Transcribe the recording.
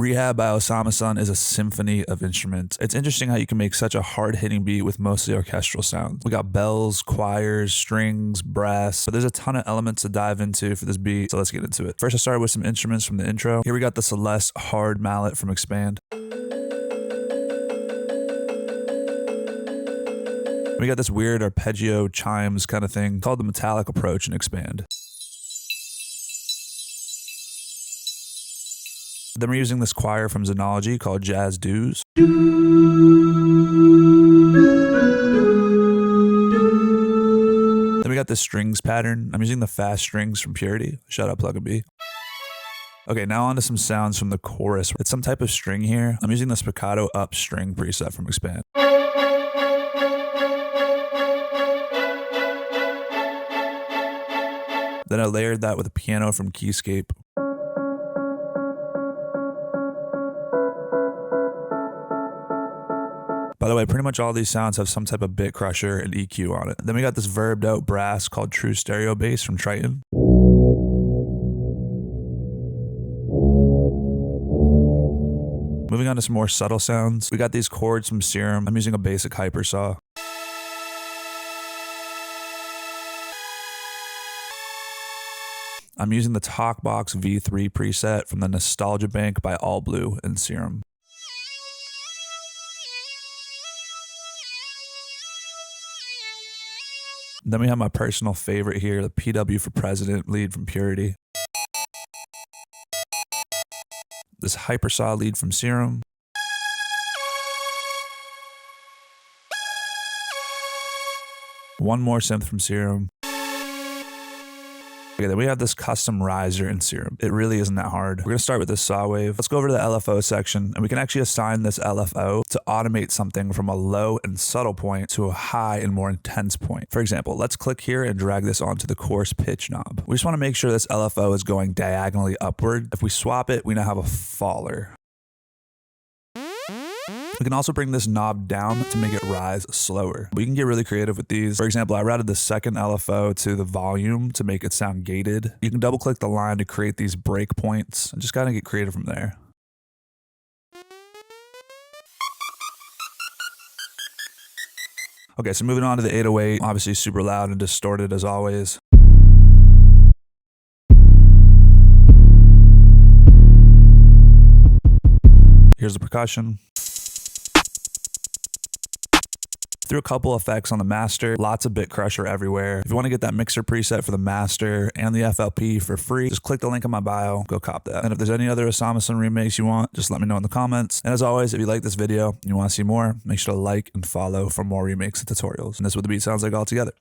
Rehhab by Osamason is a symphony of instruments. It's interesting how you can make such a hard-hitting beat with mostly orchestral sounds. We got bells, choirs, strings, brass, but there's a ton of elements to dive into for this beat, so let's get into it. First, I started with some instruments from the intro. Here we got the Celeste hard mallet from Expand. We got this weird arpeggio chimes kind of thing called the metallic approach in Expand. Then we're using this choir from Xenology called Jazz Doos. Then we got this strings pattern. I'm using the fast strings from Purity. Shout out Plug and B. Okay, now on to some sounds from the chorus. It's some type of string here. I'm using the spiccato up string preset from Expand. Then I layered that with a piano from Keyscape. By the way, pretty much all these sounds have some type of bit crusher and EQ on it. Then we got this verbed out brass called True Stereo Bass from Triton. Moving on to some more subtle sounds. We got these chords from Serum. I'm using a basic hyper saw. I'm using the Talkbox V3 preset from the Nostalgia Bank by All Blue and Serum. Then we have my personal favorite here, the PW for President lead from Purity. This hypersaw lead from Serum. One more synth from Serum. Okay, then we have this custom riser in Serum. It really isn't that hard. We're gonna start with this saw wave. Let's go over to the LFO section, and we can actually assign this LFO to automate something from a low and subtle point to a high and more intense point. For example, let's click here and drag this onto the coarse pitch knob. We just wanna make sure this LFO is going diagonally upward. If we swap it, we now have a faller. We can also bring this knob down to make it rise slower. We can get really creative with these. For example, I routed the second LFO to the volume to make it sound gated. You can double click the line to create these breakpoints and just kind of get creative from there. Okay, so moving on to the 808, obviously super loud and distorted as always. Here's the percussion. Threw a couple effects on the master, lots of bit crusher everywhere. If you want to get that mixer preset for the master and the FLP for free, just click the link in my bio, go cop that. And if there's any other Osamason remakes you want, just let me know in the comments. And as always, if you like this video and you want to see more, make sure to like and follow for more remakes and tutorials. And this is what the beat sounds like all together.